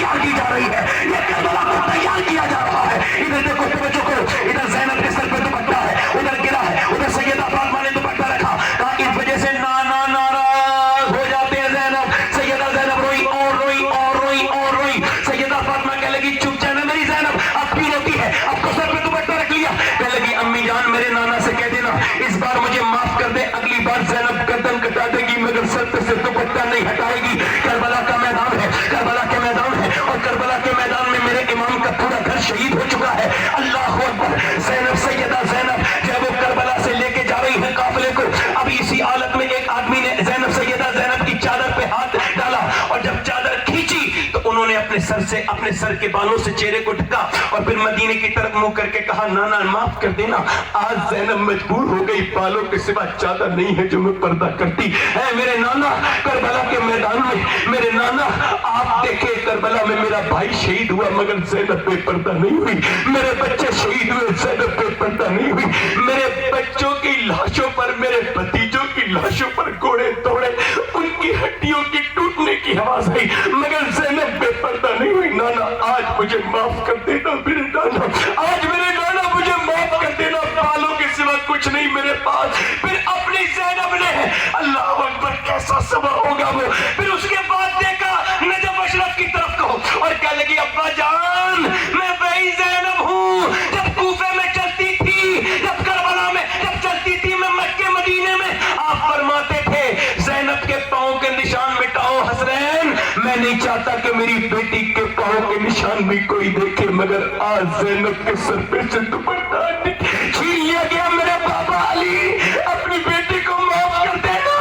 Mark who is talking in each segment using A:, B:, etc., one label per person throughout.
A: تیار کی جا رہی ہے، یہ کربلا کو تیار کیا جا رہا ہے۔ ادھر دیکھو، توجہ کرو، ادھر زینب کے سر پہ دوپٹہ ہے، ادھر گرا ہے، ادھر سیدہ فاطمہ نے دوپٹہ رکھا، کہا اس وجہ سے نانا ناراض ہو جاتے ہیں زینب۔ سیدہ زینب روئی اور روئی اور روئی اور روئی۔ سیدہ فاطمہ کہنے لگی چپ جانا میری زینب، اب کیوں روتی ہے؟ اب تو سر پہ دوپٹہ رکھ لیا۔ کہنے لگی امی جان میرے نانا سے کہہ دینا اس بار مجھے معاف کر دے، اگلی بار زینب گردن کٹا دے گی مگر سر پہ سے دوپٹہ نہیں ہٹائے گی۔ کربلا کا میدان ہے، کربلا کے میدان ہے، اور کربلا کے میدان میں میرے امام کا پورا گھر شہید ہو چکا ہے۔ اللہ اکبر۔ زینب، سیدہ زینب جب وہ کربلا سے لے کے جا رہی ہے قافلے کو، ابھی اسی حالت میں ایک آدمی نے زینب، سیدہ زینب کی چادر پہ ہاتھ ڈالا، اور جب چادر کھینچی تو انہوں نے اپنے سر کے بالوں سے چہرے کو ڈھکا اور پھر مدینے کی طرف منہ کر کے کہا نانا معاف کر دینا، آج زینب مجبور ہو گئی، بالوں کے سوا چادر نہیں ہے جو میں پردہ کرتی۔ اے میرے نانا، کربلا کے میدان میں میرے نانا آپ دیکھیں کربلا میں میرا بھائی شہید ہوا مگر زینب بے پردہ نہیں ہوئی، میرے بچے شہید ہوئے زینب بے پردہ نہیں ہوئی، میرے بچوں کی لاشوں پر، میرے بھتیجوں کی لاشوں پر گھوڑے دوڑے، ان کی ہڈیوں کی ٹوٹنے کی آواز آئی مگر زینب بے پردہ نہیں ہوئی۔ نانا آج مجھے معاف کر دینا میرے نانا، آج میرے نانا مجھے معاف کر دینا، بالوں کے سوا کچھ نہیں میرے پاس۔ پھر اپنی زینب نے، اللہ اکبر کیسا صبح ہوگا وہ، پھر اس کے بعد دیکھا نجف اشرف کی طرف کو اور کہنے لگی ابا جان میں وہی زینب ہوں جب کوفے میں چلتی تھی، جب کربلا میں جب چلتی تھی، میں مکے مدینے میں آپ فرماتے تھے زینب کے پاؤں کے نشان مٹاؤ حسرین، میں نہیں چاہتا کہ میری بیٹی کے پاؤں کے نشان بھی کوئی دیکھے مگر آج زینب کے سر پہ سے دوپٹہ چھین لیا گیا۔ میرے بابا علی اپنی بیٹی کو معاف کر دینا۔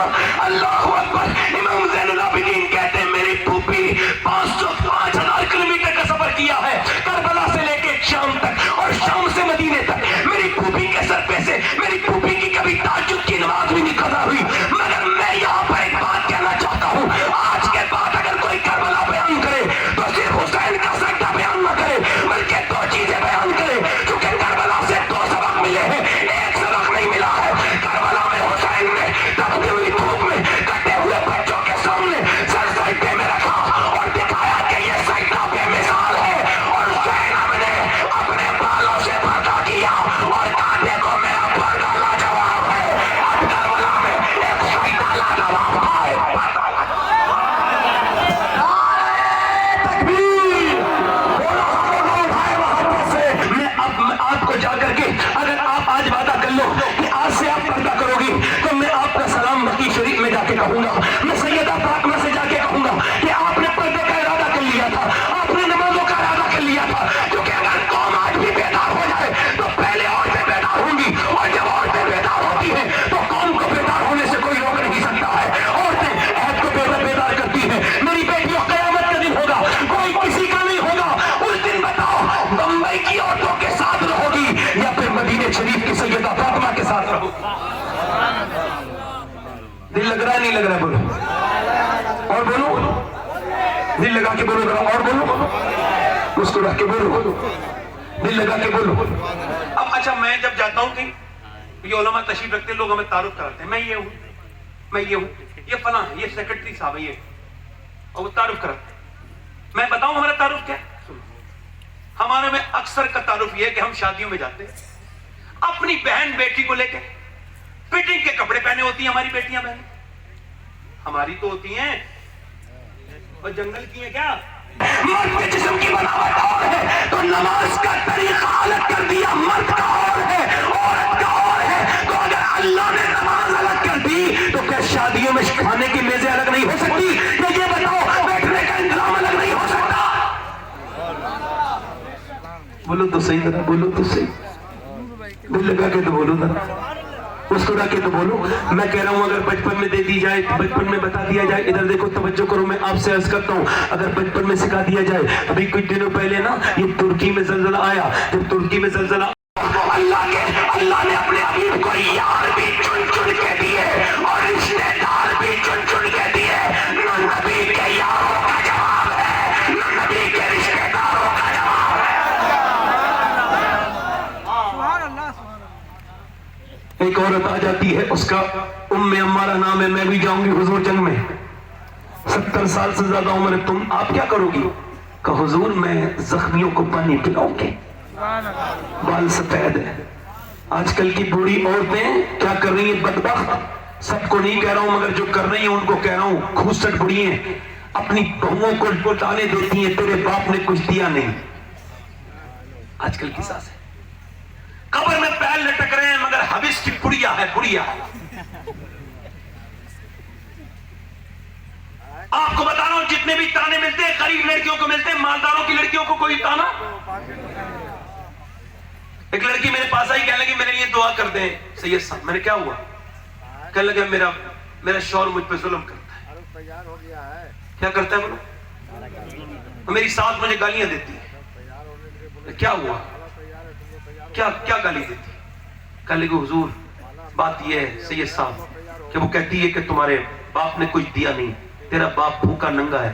A: اللہ اکبر۔ امام زین العابدین کہتے ہیں میری پھوپھی 5,000 کلومیٹر کا سفر کیا ہے کربلا سے لے کے شام تک اور شام سے مدینے تک، میری پھوپھی کے سر پہ سے میری پھوپھی کی کبھی تہجد کی نماز بھی نہیں قضا ہوئی، مگر میں یہاں پر ایک بات کہنا چاہتا ہوں، آج کے بعد اگر کوئی کربلا بیان کرے تو صرف حسین کا سجدہ بیان نہ کرے بلکہ 2 چیزیں بیان کرے، کیونکہ کربلا سے 2 سبق ملے ہیں، ایک سبق نہیں ملا ہے۔ کربلا میں حسین نے تپتی ہوئی دھوپ میں کٹے ہوئے بچوں کے سامنے سر سجدے میں رکھا اور دکھایا کہ یہ سجدہ بے مثال ہے، اور زینب نے اپنے بالوں سے پردہ کیا اور کہا دیکھو میرا پردہ لاجواب ہے۔ اب کربلا میں ایک سجدہ لاجواب ہے۔ میں آپ کو جا کر کے اگر آپ آج وعدہ کر لو کہ آج سے آپ پردہ کرو گی تو میں آپ کا سلام مکی شریف میں جا کے کہوں گا، میں سیدہ فاطمہ سے جا کے کہوں گا کہ آپ نے پردے کا ارادہ کر لیا تھا، آپ نے نمازوں کا ارادہ کر لیا تھا، کیونکہ اگر قوم آج بھی بیدار ہو جائے تو پہلے عورتیں بیدار ہوں گی، اور جب عورتیں بیدار ہوتی ہیں تو قوم کو بیدار ہونے سے کوئی روک نہیں سکتا ہے۔ عورتیں عہد کو بیدار کرتی ہیں۔ میری بیٹیوں قیامت کا دن ہوگا، کوئی کسی کا نہیں ہوگا، اس دن بتاؤ بمبئی کی عورتوں کے ساتھ رہو گی یا پھر مدینہ شریف کی سیدہ فاطمہ کے ساتھ رہو گی؟ دل لگ رہا ہے نہیں لگ رہا ہے؟ بولو اور بولو، دل لگا کے بولو ذرا، اور بولو، مسکرا کے بولو، دل لگا کے بولو۔ اب اچھا میں جب جاتا ہوں کہیں یہ علماء تشریف رکھتے ہیں، لوگ ہمیں تعارف کراتے ہیں، میں یہ ہوں، میں یہ ہوں، یہ فلاں ہے، یہ سیکرٹری صاحب ہے، یہ، اور وہ تعارف کراتے ہیں۔ میں بتاؤں ہمارا تعارف کیا ہے؟ ہمارے میں اکثر کا تعارف یہ ہے کہ ہم شادیوں میں جاتے ہیں، اپنی بہن بیٹی کو لے کے فٹنگ کے کپڑے پہنے ہوتی ہیں ہماری بیٹیاں بہنیں، ہماری تو ہوتی ہیں اور جنگل کی ہیں کیا؟ مرد کے جسم کی بناوٹ اور ہے تو نماز کا طریقہ الگ کر دیا، مرد کا اور ہے عورت کا اور ہے، تو اگر اللہ نے نماز الگ کر دی تو کیا شادیوں میں کھانے کی میزیں الگ نہیں ہو سکتی؟ یہ بتاؤ بیٹھنے کا انتظام الگ نہیں ہو سکتا؟ بولو تو صحیح ذرا، بولو تو صحیح، دل لگا کے تو بولو ذرا، مسکرا کے تو بولو۔ میں کہہ رہا ہوں اگر بچپن میں دے دی جائے، بچپن میں بتا دیا جائے، ادھر دیکھو توجہ کرو، میں آپ سے عرض کرتا ہوں اگر بچپن میں سکھا دیا جائے، ابھی کچھ دنوں پہلے نا یہ ترکی میں زلزلہ آیا، جب ترکی میں زلزلہ اللہ نے اپنے حبیب کو یار بھی چن چن کے دیے اور رشتے دار بھی چن چن کے دیے، نہ نبی کے یاروں کا جواب ہے نہ نبی کے رشتے داروں کا جواب ہے۔ ایک عورت آ جاتی ہے، اس کا ام عمارہ نام ہے، میں بھی جاؤں گی حضور جنگ میں، 70 سال سے زیادہ عمر ہے، تم آپ کیا کرو گی؟ کہ حضور میں زخمیوں کو پانی پلاؤں گی. بال سفید ہے. آج کل کی بوڑھی عورتیں کیا کر رہی ہیں بدبخت؟ سب کو نہیں کہہ رہا ہوں مگر جو کر رہی ہیں ان کو کہہ رہا ہوں. کھوسٹ بڑی ہیں, اپنی بہوؤں کو ڈالے دیتی ہیں, تیرے باپ نے کچھ دیا نہیں. آج کل کی ساس ہے. قبر میں پیر لٹک رہے ہیں مگر حبیث کی پڑیا ہے, پڑیا. آپ کو بتا رہا ہوں جتنے بھی تانے ملتے ہیں غریب لڑکیوں کو ملتے ہیں, مالداروں کی لڑکیوں کو کوئی تانا. ایک لڑکی میرے پاس آئی, کہنے لگی میرے لیے دعا کر دیں سید صاحب. میں نے کیا ہوا؟ کہنے لگا میرا شوہر مجھ پہ ظلم کرتا ہے. کیا کرتا ہے بولو؟ میری ساتھ مجھے گالیاں دیتی ہے. کیا ہوا؟ کیا گالی دیتی؟ کہنے لگی حضور بات یہ ہے سید صاحب کہ وہ کہتی ہے کہ تمہارے باپ نے کچھ دیا نہیں, تیرا باپ بھوکا ننگا ہے,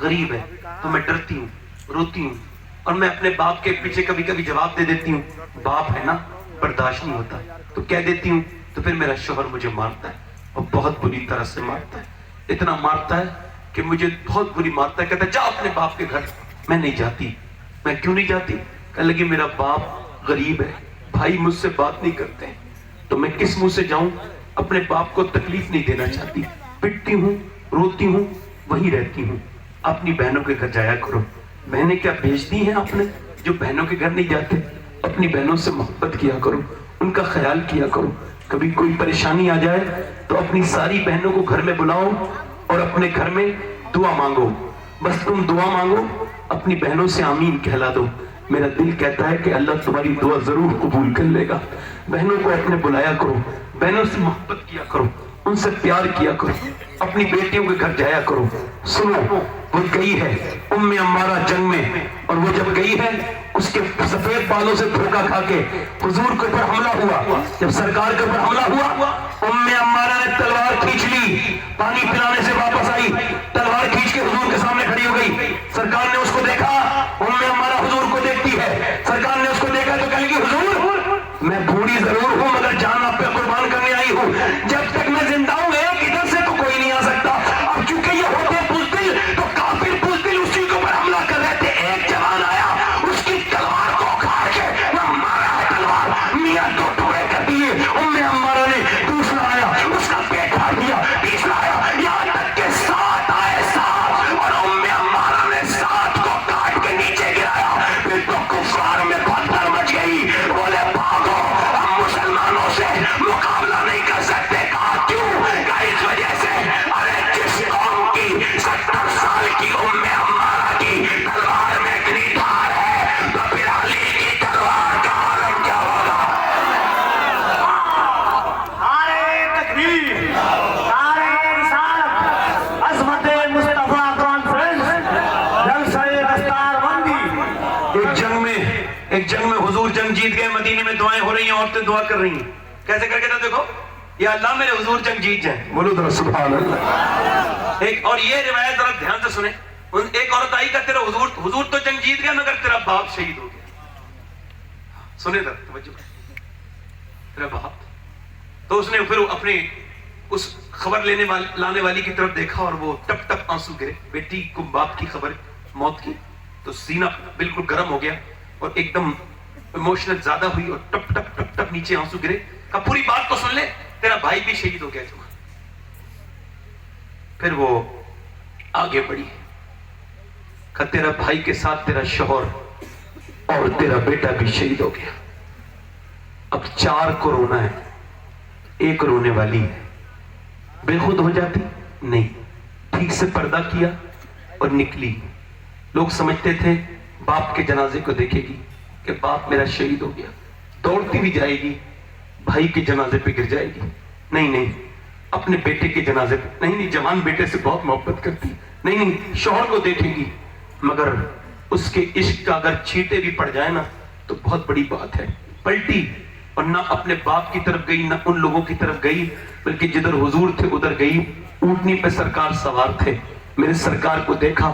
A: غریب ہے, تو میں ڈرتی ہوں, روتی ہوں, اور میں اپنے باپ کے پیچھے کبھی کبھی جواب دے دیتی ہوں, باپ ہے نا برداشت نہیں ہوتا, تو کہہ دیتی ہوں, تو پھر میرا شوہر مجھے مارتا ہے, اور بہت بری طرح سے مارتا ہے. اتنا مارتا ہے کہ مجھے بہت بری مارتا ہے. کہتا ہے جا اپنے باپ کے گھر. میں نہیں جاتی. میں کیوں نہیں جاتی؟ کہنے لگی میرا باپ غریب ہے, بھائی مجھ سے بات نہیں کرتے, تو میں کس منہ سے جاؤں؟ اپنے باپ کو تکلیف نہیں دینا چاہتی. پٹتی ہوں, روتی ہوں, وہی رہتی ہوں. اپنی بہنوں کے گھر جایا کرو. بہنیں کیا بھیج دی ہیں آپ نے جو بہنوں کے گھر نہیں جاتے؟ اپنی بہنوں سے محبت کیا کرو, ان کا خیال کیا کرو. کبھی کوئی پریشانی آ جائے تو اپنی ساری بہنوں کو گھر میں بلاؤ اور اپنے گھر میں دعا مانگو. بس تم دعا مانگو, اپنی بہنوں سے آمین کہلا دو. میرا دل کہتا ہے کہ اللہ تمہاری دعا ضرور قبول کر لے گا. بہنوں کو اپنے بلایا کرو, بہنوں سے محبت کیا کرو, ان سے پیار کیا کرو, اپنی بیٹیوں کے گھر جایا کرو. سنو, وہ گئی ہے ام عمارہ جنگ میں, اور وہ جب گئی ہے اس کے سفید بالوں سے دھوکہ کھا کے حضور کے اوپر حملہ ہوا. جب سرکار کے اوپر حملہ ہوا, ام عمارہ نے تلوار کھینچ لی, پانی پلانے سے واپس آئی, تلوار کھینچ کے حضور کے سامنے کھڑی ہو گئی. سرکار نے اس کو دیکھا, ام عمارہ حضور کو دیکھتی ہے, سرکار نے اس کو دیکھا تو کہنے لگی حضور میں بوڑھی ضرور ہوں مگر جان آپ پہ قربان کرنے آئی ہوں. جب تک میں زندہ ہوں ایک ادھر سے تو کوئی نہیں آ سکتا. اب چونکہ یہ ہوتے بزدل تو کافر بزدل اسی کے اوپر حملہ کر رہے تھے. ایک جوان آیا, اس کی تلوار کو اکھاڑ کے وہ مارا ہے تلوار, میاں دو ٹکڑے کر دیے. ام عمارہ نے دوسرا آیا, اس کا پیٹ پھاڑ دیا, تیسرا آیا, یہاں تک کہ 7 آئے 7, اور ام عمارہ نے 7 کو کاٹ کے نیچے گرایا. پھر تو کفار میں پتھر مچ گئی. بولے بھاگو, ہم مسلمانوں سے مقابلہ نہیں کر سکتے. کہا کیوں؟ کہا اس وجہ سے, ارے جس قوم کی 70 سال کی ام عمارہ کی تلوار میں اتنی دھار ہے تو پھر علی کی تلوار کا عالم کیا ہوگا؟
B: نعرہ تکبیر, نعرہ رسالت, عظمت مصطفیٰ کانفرنس, جلسہ دستار بندی.
A: ایک جنگ میں حضور جنگ جیت گئے, مدینے میں دعائیں ہو رہی ہیں, عورتیں دعا کر رہی ہیں. کیسے کر کے تھا دیکھو, یا اللہ میرے حضور جنگ جیت جائیں. بولو ذرا سبحان اللہ. ایک اور یہ روایت ذرا دھیان سے سنیں. ایک عورت آئی کہ تیرا حضور تو جنگ جیت گیا مگر تیرا باپ شہید ہو گیا. سنیں ذرا توجہ, تیرا باپ. تو اس نے پھر اپنے اس خبر لانے والی کی طرف دیکھا اور وہ ٹپ ٹپ آنسو گرے. بیٹی کو باپ کی خبر موت کی تو سینہ بالکل گرم ہو گیا اور ایک دم ایموشنل زیادہ ہوئی اور ٹپ ٹپ ٹپ ٹپ نیچے آنسو گرے. کہا پوری بات تو سن لے, تیرا بھائی بھی شہید ہو گیا. پھر وہ آگے بڑھی, کہا تیرا بھائی کے ساتھ تیرا شوہر اور تیرا بیٹا بھی شہید ہو گیا. اب 4 کو رونا ہے, ایک رونے والی ہے. بے خود ہو جاتی نہیں, ٹھیک سے پردہ کیا اور نکلی. لوگ سمجھتے تھے باپ کے جنازے کو دیکھے گی کہ باپ میرا شہید ہو گیا, دوڑتی بھی جائے گی, بھائی کے جنازے پہ گر جائے گی. نہیں, اپنے بیٹے کے جنازے پہ نہیں, جوان بیٹے سے بہت محبت کرتی. نہیں, شوہر کو دیکھے گی مگر اس کے عشق کا اگر چھینٹے بھی پڑ جائے نا تو بہت بڑی بات ہے. پلٹی اور نہ اپنے باپ کی طرف گئی نہ ان لوگوں کی طرف گئی, بلکہ جدھر حضور تھے ادھر گئی. اونٹنی پہ سرکار سوار تھے, میرے سرکار کو دیکھا,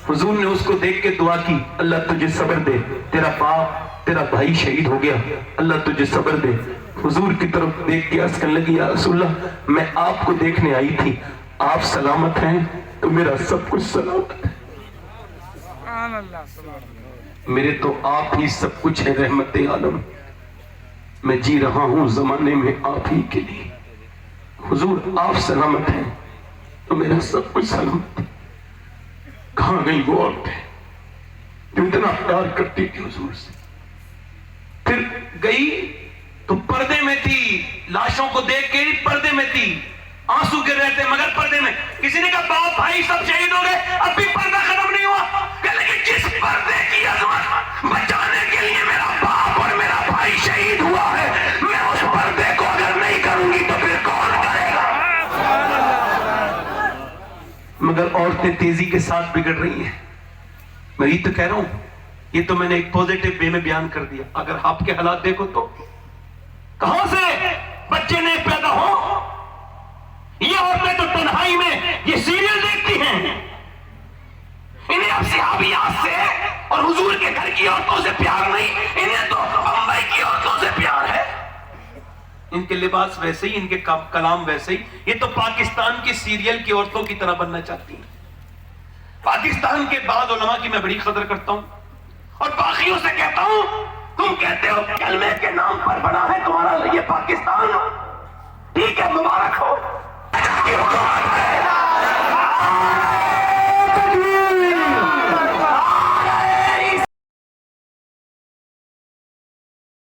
A: حضور نے اس کو دیکھ کے دعا کی, اللہ تجھے صبر دے, تیرا باپ تیرا بھائی شہید ہو گیا, اللہ تجھے صبر دے. حضور کی طرف دیکھ کے عرض کرنے لگی, یا رسول اللہ میں آپ کو دیکھنے آئی تھی, آپ سلامت ہیں تو میرا سب کچھ سلامت ہے. میرے تو آپ ہی سب کچھ ہے رحمت عالم، میں جی رہا ہوں زمانے میں آپ ہی کے لیے، حضور آپ سلامت ہیں تو میرا سب کچھ سلامت ہے۔ کہاں گئی وہ عورتیں جو اتنا پیار کرتی تھی حضور سے؟ پھر گئی تو پردے میں تھی، لاشوں کو دیکھ کے پردے میں تھی، آنسو گر رہے تھے مگر پردے میں۔ کسی نے کہا باپ بھائی سب شہید ہو گئے، اب بھی پردہ ختم نہیں ہوا۔ کہ لیکن جس پردے کی عظمت بچانے کے لیے میرا باپ اور میرا بھائی شہید ہوا ہے، میں اس پردے کو اگر نہیں کروں گی تو پھر کون کرے گا؟ مگر عورتیں تیزی کے ساتھ بگڑ رہی ہیں۔ میں یہ تو کہہ رہا ہوں، یہ تو میں نے ایک پوزیٹو وے میں بیان کر دیا، اگر آپ کے حالات دیکھو تو کہاں سے بچے نئے پیدا ہوں؟ یہ عورتیں تو تنہائی میں یہ سیریل دیکھتی ہیں، انہیں اب صحابیات سے اور حضور کے گھر کی عورتوں سے پیار نہیں، انہیں تو بمبئی کی عورتوں سے پیار ہے۔ ان کے لباس ویسے ہی، ان کے کلام ویسے ہی، یہ تو پاکستان کی سیریل کی عورتوں کی طرح بننا چاہتی ہیں۔ پاکستان کے بعض علماء کی میں بڑی قدر کرتا ہوں اور باقیوں سے کہتا ہوں، تم کہتے ہو کلمے کے نام پر بنا ہے تمہارا یہ پاکستان، ٹھیک ہے مبارک ہو۔